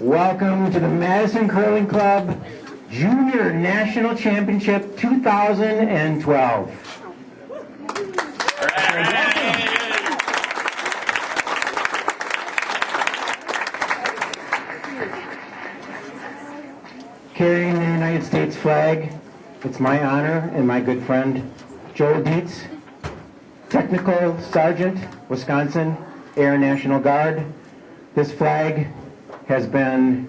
Welcome to the Madison Curling Club Junior National Championship 2012. Carrying the United States flag, it's my honor and my good friend Joe Dietz, Technical Sergeant, Wisconsin Air National Guard. This flag has been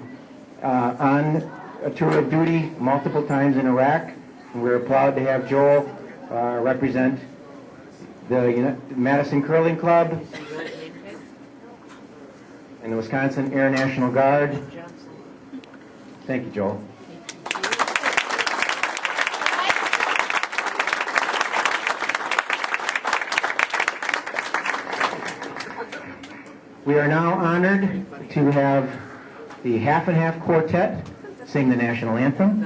on a tour of duty multiple times in Iraq, and we're proud to have Joel represent the Madison Curling Club and the Wisconsin Air National Guard. Thank you, Joel. We are now honored to have the Half and Half Quartet sing the national anthem.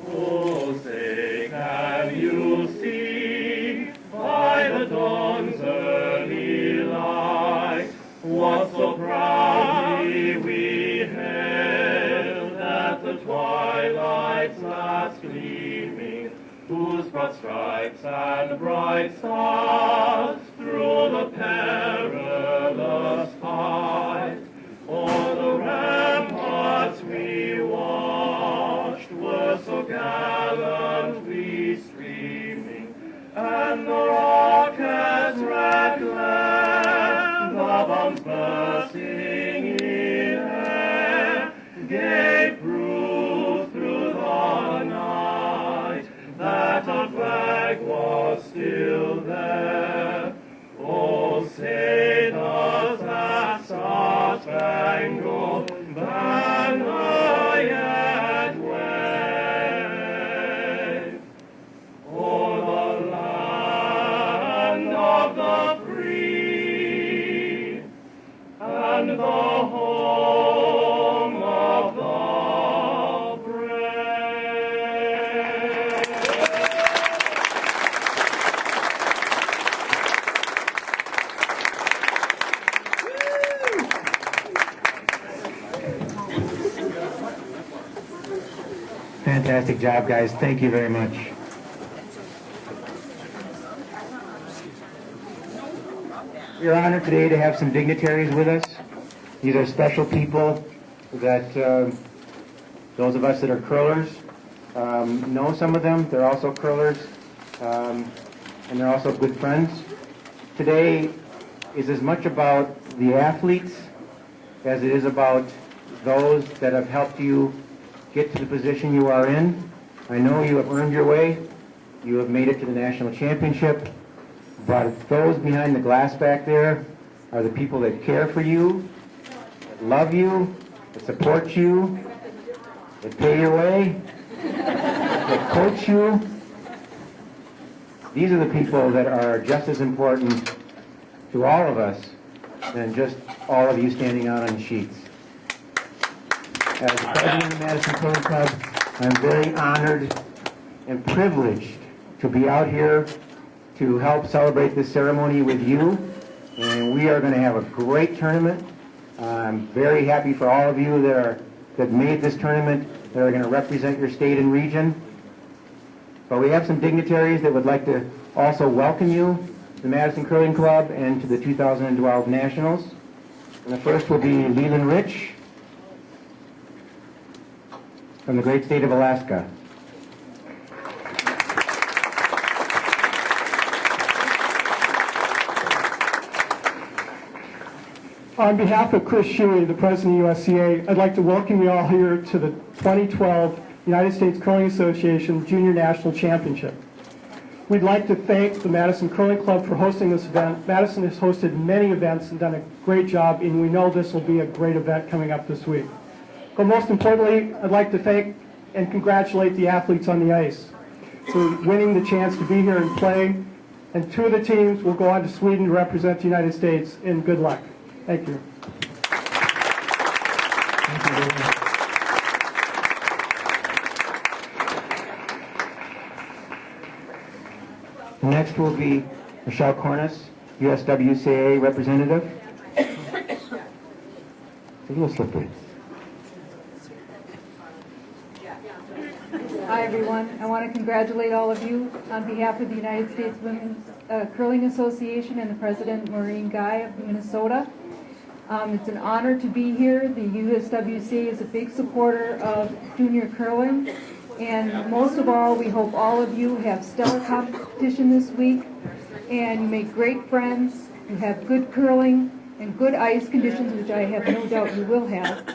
Oh, say, can you see by the dawn's early light what so proudly we hailed at the twilight's last gleaming, whose broad stripes and bright stars through the perilous fight o'er the ramparts we watched were so gallantly streaming, and the rockets' red glare, the bombs bursting in air, gave proof through the night that our flag was still there. Oh, say does that star-spangled banner yet wave o'er the land of the free and the home of the brave? Fantastic job, guys. Thank you very much. We are honored today to have some dignitaries with us. These are special people that those of us that are curlers know some of them. They're also curlers, and they're also good friends. Today is as much about the athletes as it is about those that have helped you get to the position you are in. I know you have earned your way. You have made it to the national championship. But those behind the glass back there are the people that care for you, that love you, that support you, that pay your way, that coach you. These are the people that are just as important to all of us than just all of you standing out on sheets. As the president of the Madison Curling Club, I'm very honored and privileged to be out here to help celebrate this ceremony with you. And we are going to have a great tournament. I'm very happy for all of you that made this tournament, that are going to represent your state and region. But we have some dignitaries that would like to also welcome you to the Madison Curling Club and to the 2012 Nationals. And the first will be Leland Rich from the great state of Alaska. On behalf of Chris Shuey, the President of USCA, I'd like to welcome you all here to the 2012 United States Curling Association Junior National Championship. We'd like to thank the Madison Curling Club for hosting this event. Madison has hosted many events and done a great job, and we know this will be a great event coming up this week. But most importantly, I'd like to thank and congratulate the athletes on the ice for winning the chance to be here and play. And two of the teams will go on to Sweden to represent the United States, and good luck. Thank you. Thank you, David. Next will be Michelle Cornice, USWCA representative. It's a little slippery. Hi, everyone. I want to congratulate all of you on behalf of the United States Women's Curling Association and the President, Maureen Guy of Minnesota. It's an honor to be here. The USWCA is a big supporter of junior curling. And most of all, we hope all of you have stellar competition this week and you make great friends, you have good curling and good ice conditions, which I have no doubt you will have.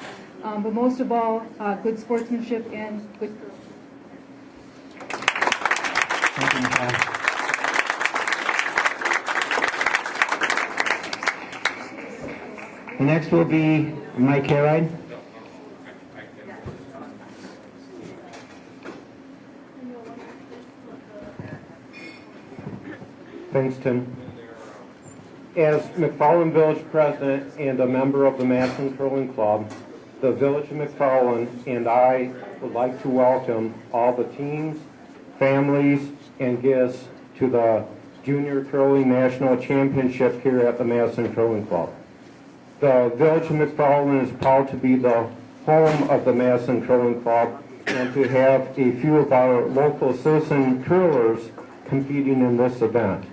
But most of all, good sportsmanship and good curling. Thank you, Michelle. The next will be Mike Harride. Thanks, Tim. As McFarland Village President and a member of the Madison Curling Club, the Village of McFarland and I would like to welcome all the teams, families, and guests to the Junior Curling National Championship here at the Madison Curling Club. The Village of McFarland is proud to be the home of the Madison Curling Club and to have a few of our local citizen curlers competing in this event.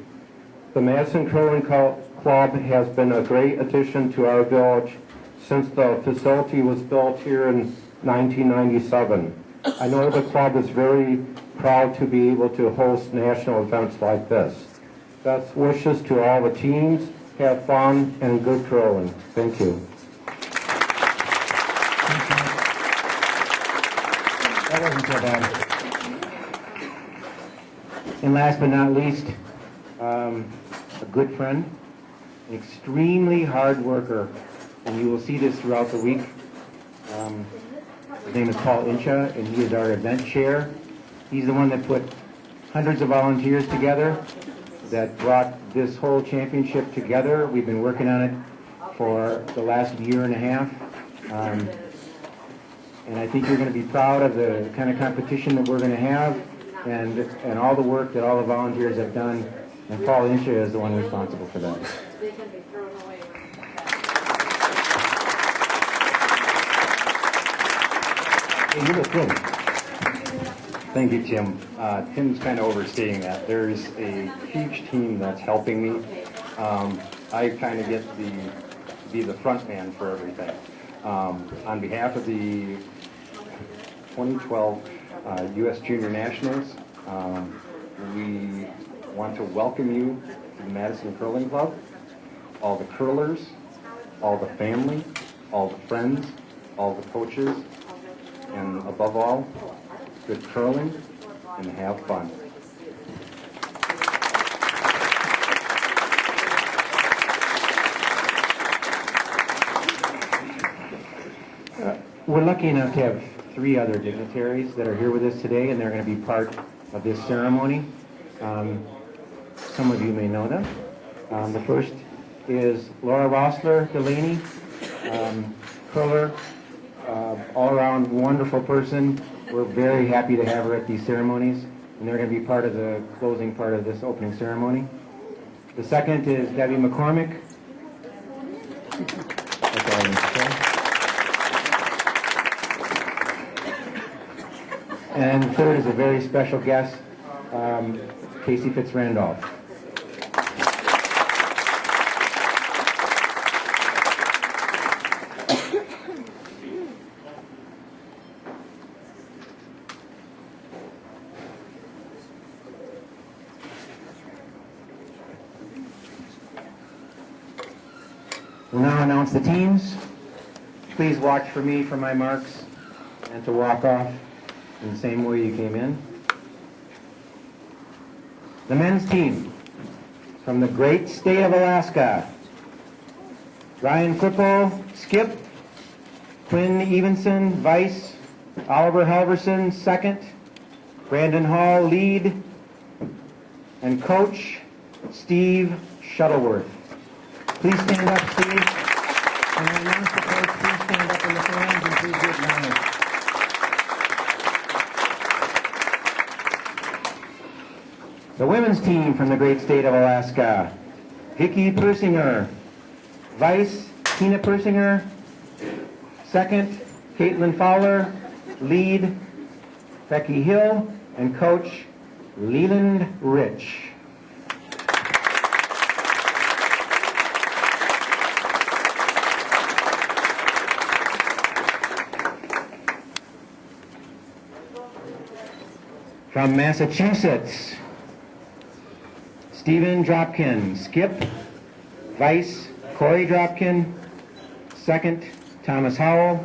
The Madison Curling Club has been a great addition to our village since the facility was built here in 1997. I know the club is very proud to be able to host national events like this. Best wishes to all the teams. Have fun and good curling. Thank you. That wasn't so bad. And last but not least, a good friend, an extremely hard worker, and you will see this throughout the week. His name is Paul Incha, and he is our event chair. He's the one that put hundreds of volunteers together that brought this whole championship together. We've been working on it for the last year and a half. And I think you're going to be proud of the kind of competition that we're going to have and all the work that all the volunteers have done. And Paul Incha is the one responsible for that. Hey, you look good. Thank you, Tim. Tim's kind of overseeing that. There's a huge team that's helping me. I kind of get to be the front man for everything. On behalf of the 2012 U.S. Junior Nationals, we want to welcome you to the Madison Curling Club, all the curlers, all the family, all the friends, all the coaches, and above all, good curling and have fun. We're lucky enough to have 3 other dignitaries that are here with us today, and they're going to be part of this ceremony. Some of you may know them. The first is Laura Rossler Delaney, curler, all-around wonderful person. We're very happy to have her at these ceremonies, and they're going to be part of the closing part of this opening ceremony. The second is Debbie McCormick. That's all I need to say. And third is a very special guest, Casey Fitzrandolph. We'll now announce the teams. Please watch for me for my marks and to walk off in the same way you came in. The men's team from the great state of Alaska. Ryan Whipple, skip. Quinn Evenson, vice. Oliver Halverson, second. Brandon Hall, lead. And coach, Steve Shuttleworth. Please stand up, Steve. women's team from the great state of Alaska. Vicki Persinger. Vice, Tina Persinger. Second, Caitlin Fowler. Lead, Becky Hill. And coach, Leland Rich. From Massachusetts, Stephen Dropkin, skip. Vice, Corey Dropkin. Second, Thomas Howell.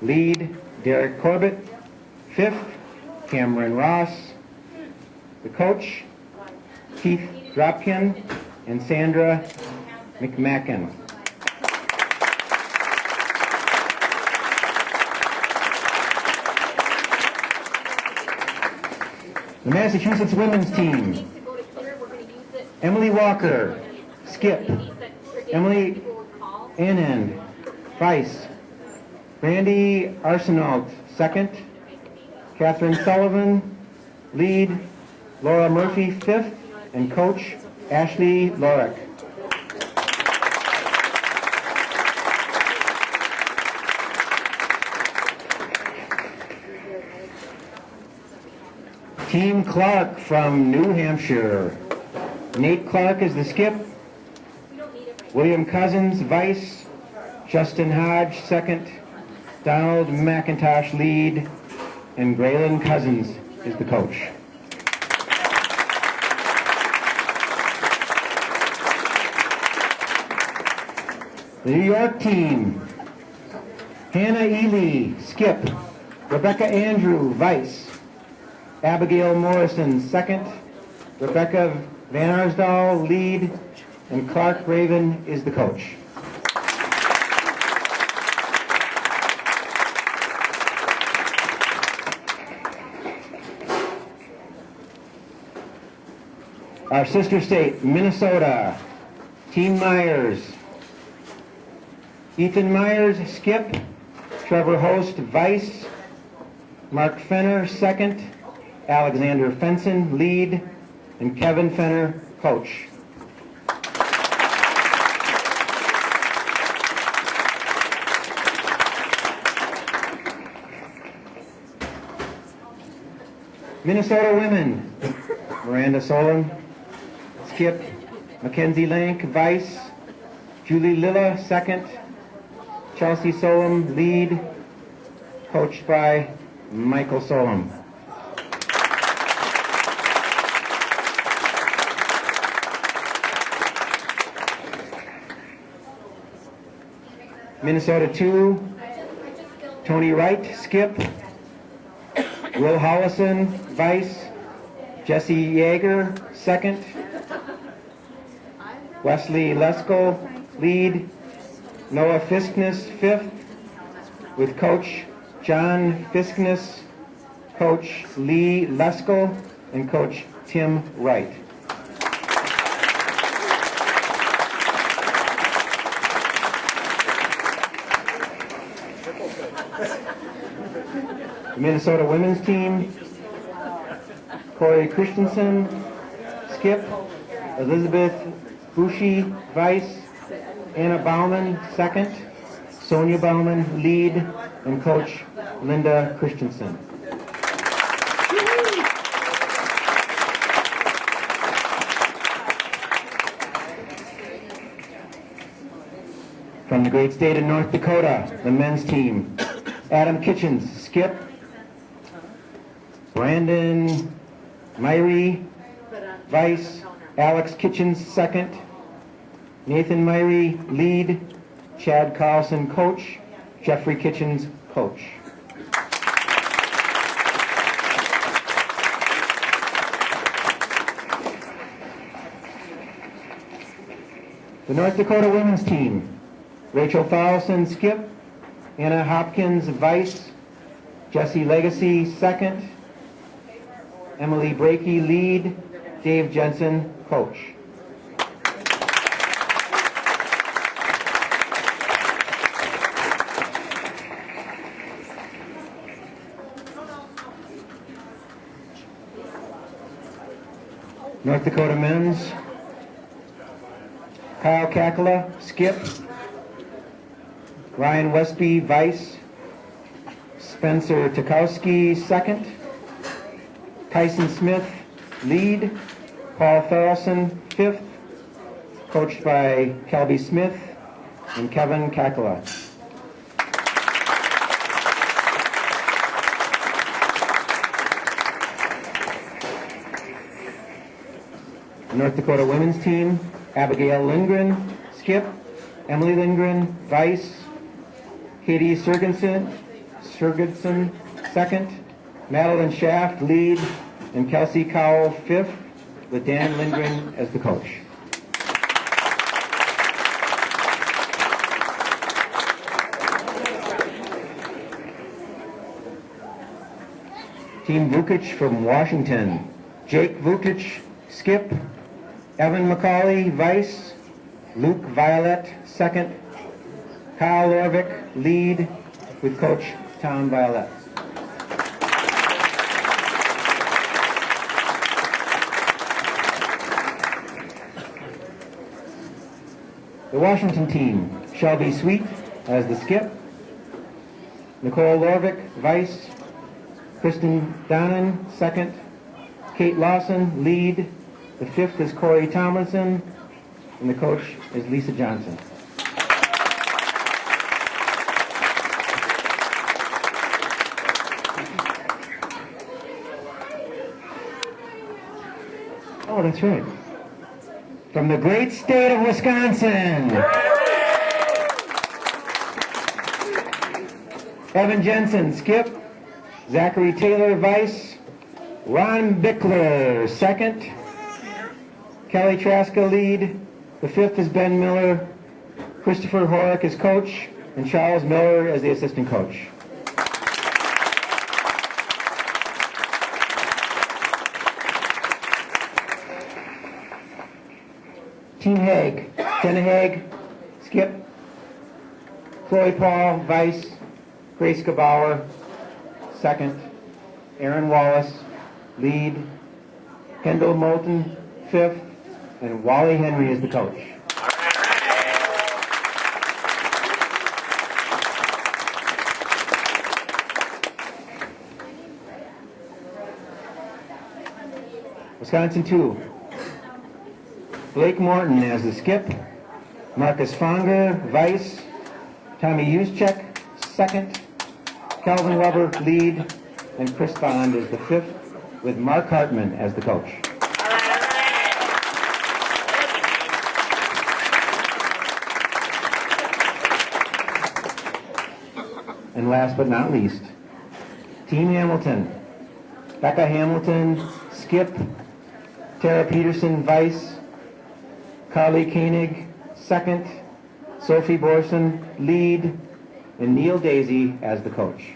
Lead, Derek Corbett. Fifth, Cameron Ross. The coach, Keith Dropkin and Sandra McMacken. The Massachusetts women's team. Emily Walker, skip. Emily Anand, vice. Brandy Arsenault, second. Catherine Sullivan, lead. Laura Murphy, fifth. And coach, Ashley Lorick. Team Clark from New Hampshire. Nate Clark is the skip. William Cousins, vice. Justin Hodge, second. Donald McIntosh, lead. And Graylin Cousins is the coach. The New York team. Hannah Ely, skip. Rebecca Andrew, vice. Abigail Morrison, second. Rebecca Van Arsdal, lead. And Clark Raven is the coach. Our sister state, Minnesota. Team Myers. Ethan Myers, skip. Trevor Host, vice. Mark Fenner, second. Alexander Fenson, lead. And Kevin Fenner, coach. Minnesota women. Miranda Solon, skip. Mackenzie Lank, vice. Julie Lilla, second. Chelsea Solom, lead. Coached by Michael Solom. Minnesota 2, Tony Wright, skip. Will Hollison, vice. Jesse Yeager, second. Wesley Lesko, lead. Noah Fiskness, fifth. With coach John Fiskness, coach Lee Lesko, and coach Tim Wright. The Minnesota women's team, Corey Christensen, skip. Elizabeth Bushi, vice. Anna Bauman, second. Sonia Bauman, lead. And coach Linda Christensen. From the great state of North Dakota, the men's team, Adam Kitchens, skip. Brandon Myrie, vice. Alex Kitchens, second. Nathan Myrie, lead. Chad Carlson, coach. Jeffrey Kitchens, coach. The North Dakota women's team, Rachel Fowlson, skip. Anna Hopkins, vice. Jesse Legacy, second. Emily Brakey, lead. Dave Jensen, coach. North Dakota men's, Kyle Kakala, skip. Ryan Westby, vice. Spencer Tukowski, second. Tyson Smith, lead. Paul Tharrelson, fifth. Coached by Kelby Smith and Kevin Kakala. North Dakota women's team, Abigail Lindgren, skip. Emily Lindgren, vice. Katie Sergensen, second. Madeline Shaft, lead. And Kelsey Cowell, fifth, with Dan Lindgren as the coach. Team Vukic from Washington. Jake Vukic, skip. Evan McCauley, vice. Luke Violet, second. Kyle Lorvik, lead, with Coach Tom Violet. The Washington team, Shelby Sweet as the skip. Nicole Lorvik, vice. Kristen Donnan, second. Kate Lawson, lead. The fifth is Corey Tomlinson, and the coach is Lisa Johnson. Oh, that's right. From the great state of Wisconsin, Evan Jensen, skip. Zachary Taylor, vice. Ron Bickler, second. Kelly Traska, lead. The fifth is Ben Miller. Christopher Horick is coach, and Charles Miller as the assistant coach. Team Hague, Jenna Hague, skip. Chloe Paul, vice. Grace Gebauer, second. Aaron Wallace, lead. Kendall Moulton, fifth. And Wally Henry is the coach. Wisconsin 2. Blake Morton as the skip. Marcus Fonger, vice. Tommy Juszczyk, second. Calvin Weber, lead. And Chris Bond is the fifth, with Mark Hartman as the coach. And last but not least, Team Hamilton. Becca Hamilton, skip. Tara Peterson, vice. Carly Koenig, second. Sophie Borson, lead. And Neil Daisy as the coach.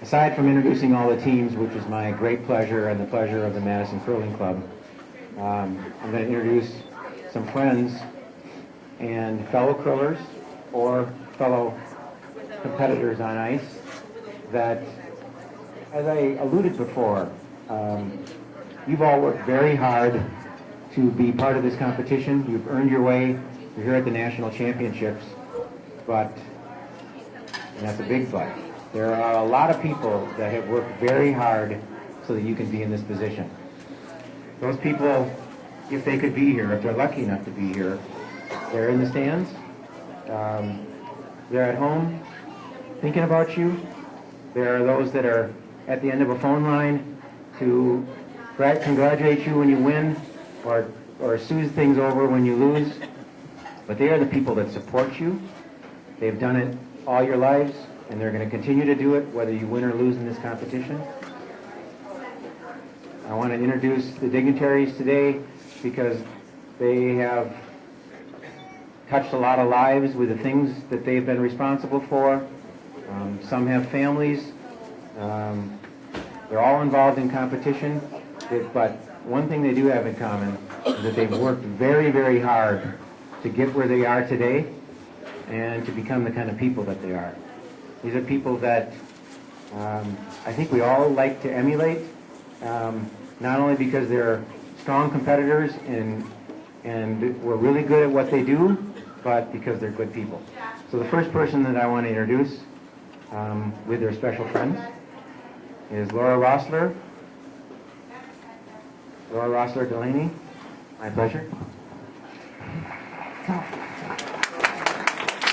Aside from introducing all the teams, which is my great pleasure and the pleasure of the Madison Curling Club, I'm going to introduce some friends and fellow curlers or fellow competitors on ice that, as I alluded before, you've all worked very hard to be part of this competition. You've earned your way. You're here at the National Championships, and that's a big but. There are a lot of people that have worked very hard so that you can be in this position. Those people, if they could be here, if they're lucky enough to be here, they're in the stands. They're at home thinking about you. There are those that are at the end of a phone line to congratulate you when you win or soothe things over when you lose. But they are the people that support you. They've done it all your lives, and they're going to continue to do it whether you win or lose in this competition. I want to introduce the dignitaries today. because they have touched a lot of lives with the things that they've been responsible for. Some have families. They're all involved in competition, but one thing they do have in common is that they've worked very, very hard to get where they are today and to become the kind of people that they are. These are people that I think we all like to emulate, not only because they're strong competitors and we're really good at what they do, but because they're good people. So the first person that I want to introduce with their special friend is Laura Rossler. Laura Rossler Delaney, my pleasure.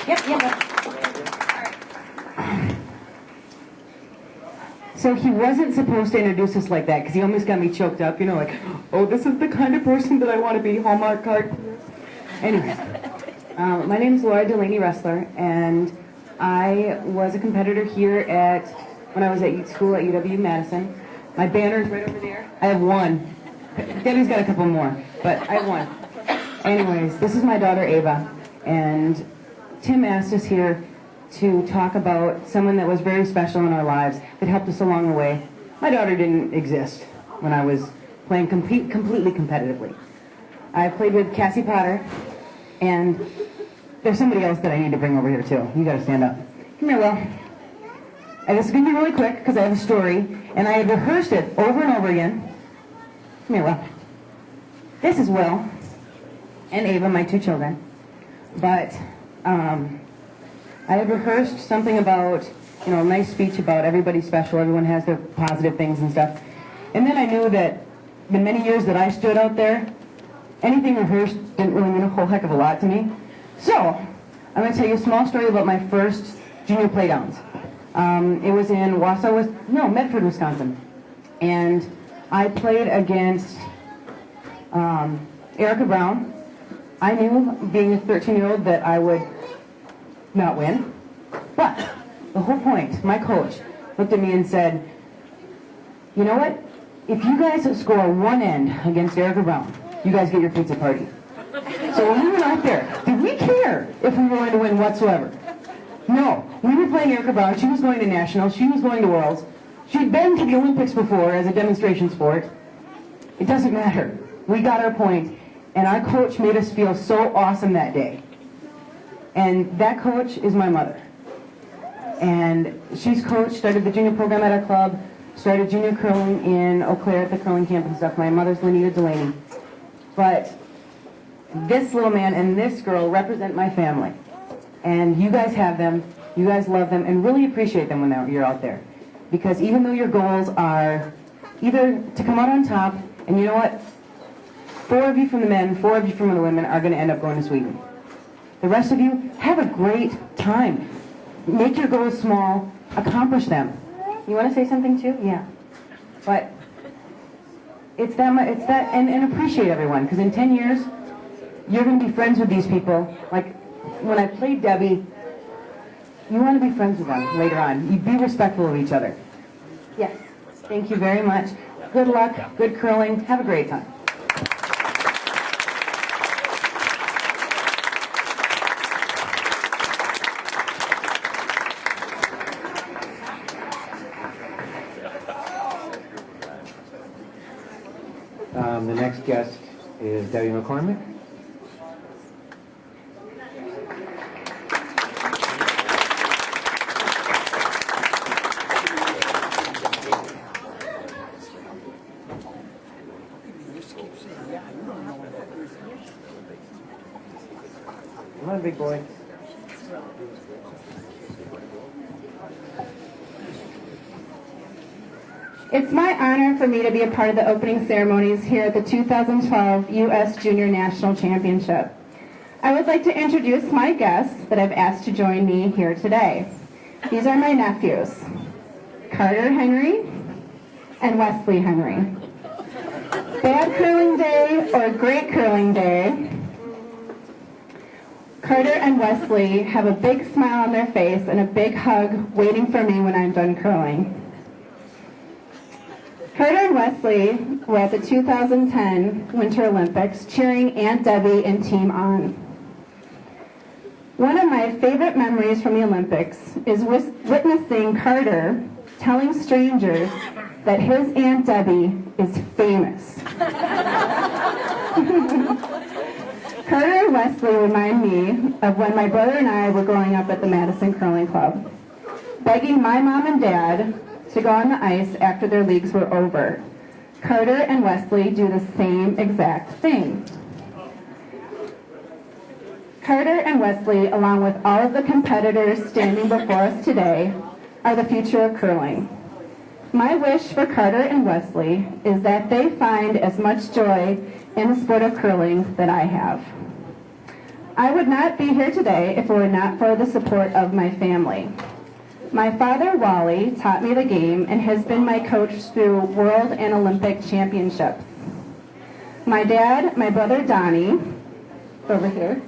Yep. So he wasn't supposed to introduce us like that because he almost got me choked up, like, oh, this is the kind of person that I want to be, Hallmark card. Anyways, my name is Laura Delaney Ressler, and I was a competitor here when I was at school at UW-Madison. My banner is right over there. I have one. Debbie's got a couple more, but I have one. Anyways, this is my daughter Ava, and Tim asked us here to talk about someone that was very special in our lives that helped us along the way. My daughter didn't exist when I was playing completely competitively. I played with Cassie Potter, and there's somebody else that I need to bring over here too. You gotta stand up. Come here, Will. And this is gonna be really quick because I have a story, and I have rehearsed it over and over again. Come here, Will. This is Will and Ava, my two children. But I had rehearsed something about, a nice speech about everybody's special, everyone has their positive things and stuff. And then I knew that the many years that I stood out there, anything rehearsed didn't really mean a whole heck of a lot to me. So, I'm going to tell you a small story about my first junior playdowns. It was in Medford, Wisconsin. And I played against Erica Brown. I knew, being a 13-year-old, that I would not win. But the whole point, my coach looked at me and said, you know what? If you guys score one end against Erica Brown, you guys get your pizza party. So when we went out there, did we care if we were going to win whatsoever? No. We were playing Erica Brown. She was going to nationals. She was going to worlds. She'd been to the Olympics before as a demonstration sport. It doesn't matter. We got our point, and our coach made us feel so awesome that day. And that coach is my mother. And she's coached, started the junior program at our club, started junior curling in Eau Claire at the curling camp and stuff. My mother's Lenita Delaney. But this little man and this girl represent my family. And you guys have them, you guys love them, and really appreciate them when you're out there. Because even though your goals are either to come out on top, and you know what? 4 of you from the men, 4 of you from the women are going to end up going to Sweden. The rest of you, have a great time. Make your goals small, accomplish them. You want to say something too? Yeah. But it's that, and appreciate everyone, because in 10 years, you're going to be friends with these people. Like, when I played Debbie, you want to be friends with them later on. You be respectful of each other. Yes. Thank you very much. Good luck, good curling. Have a great time. The next guest is Debbie McCormick. Come on, big boy. It's my honor for me to be a part of the opening ceremonies here at the 2012 U.S. Junior National Championship. I would like to introduce my guests that I've asked to join me here today. These are my nephews, Carter Henry and Wesley Henry. Bad curling day or great curling day, Carter and Wesley have a big smile on their face and a big hug waiting for me when I'm done curling. Carter and Wesley were at the 2010 Winter Olympics cheering Aunt Debbie and Team On. One of my favorite memories from the Olympics is witnessing Carter telling strangers that his Aunt Debbie is famous. Carter and Wesley remind me of when my brother and I were growing up at the Madison Curling Club, begging my mom and dad to go on the ice after their leagues were over. Carter and Wesley do the same exact thing. Carter and Wesley, along with all of the competitors standing before us today, are the future of curling. My wish for Carter and Wesley is that they find as much joy in the sport of curling that I have. I would not be here today if it were not for the support of my family. My father, Wally, taught me the game and has been my coach through world and Olympic championships. My dad, my brother Donnie, over here,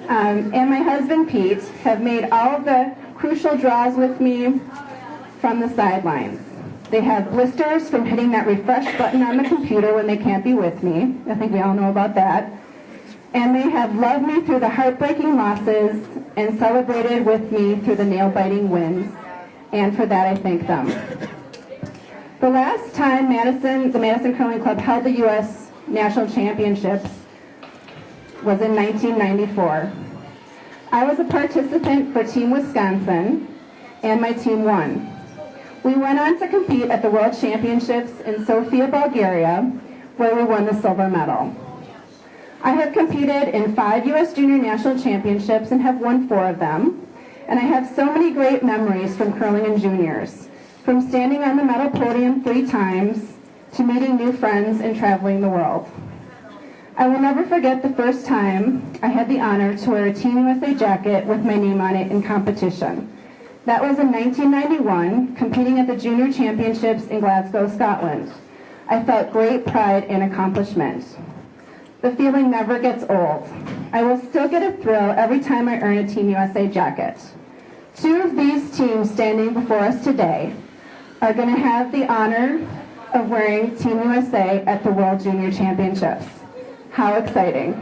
and my husband Pete have made all of the crucial draws with me from the sidelines. They have blisters from hitting that refresh button on the computer when they can't be with me. I think we all know about that. And they have loved me through the heartbreaking losses and celebrated with me through the nail-biting wins. And for that, I thank them. The last time the Madison Curling Club held the U.S. National Championships was in 1994. I was a participant for Team Wisconsin, and my team won. We went on to compete at the World Championships in Sofia, Bulgaria, where we won the silver medal. I have competed in 5 U.S. Junior National Championships and have won 4 of them. And I have so many great memories from curling and juniors, from standing on the medal podium 3 times to meeting new friends and traveling the world. I will never forget the first time I had the honor to wear a Team USA jacket with my name on it in competition. That was in 1991, competing at the Junior Championships in Glasgow, Scotland. I felt great pride and accomplishment. The feeling never gets old. I will still get a thrill every time I earn a Team USA jacket. 2 of these teams standing before us today are going to have the honor of wearing Team USA at the World Junior Championships. How exciting.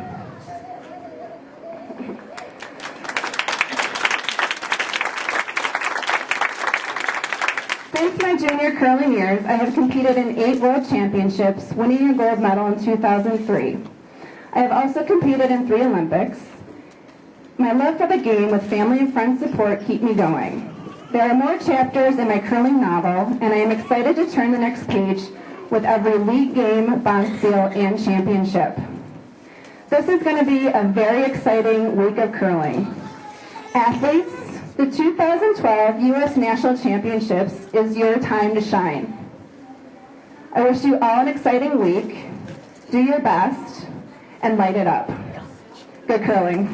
Since my junior curling years, I have competed in 8 World Championships, winning a gold medal in 2003. I have also competed in 3 Olympics. My love for the game with family and friends support keep me going. There are more chapters in my curling novel, and I am excited to turn the next page with every league game, bonspiel, and championship. This is going to be a very exciting week of curling. Athletes, the 2012 U.S. National Championships is your time to shine. I wish you all an exciting week. Do your best and light it up. Good curling.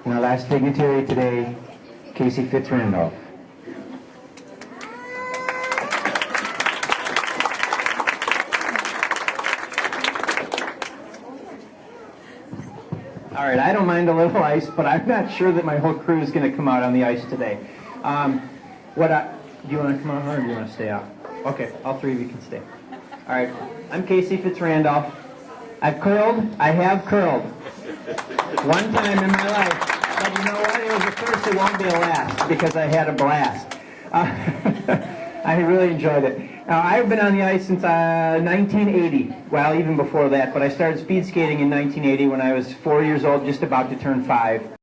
And our last dignitary today, Casey Fitz-Randolph. All right, I don't mind a little ice, but I'm not sure that my whole crew is going to come out on the ice today. Do you want to come out or do you want to stay out? Okay, all 3 of you can stay. All right, I'm Casey Fitz-Randolph. I've curled. I have curled. One time in my life. But you know what? It was the first, it won't be a last, because I had a blast. I really enjoyed it. Now, I've been on the ice since 1980, well, even before that, but I started speed skating in 1980 when I was 4 years old, just about to turn 5.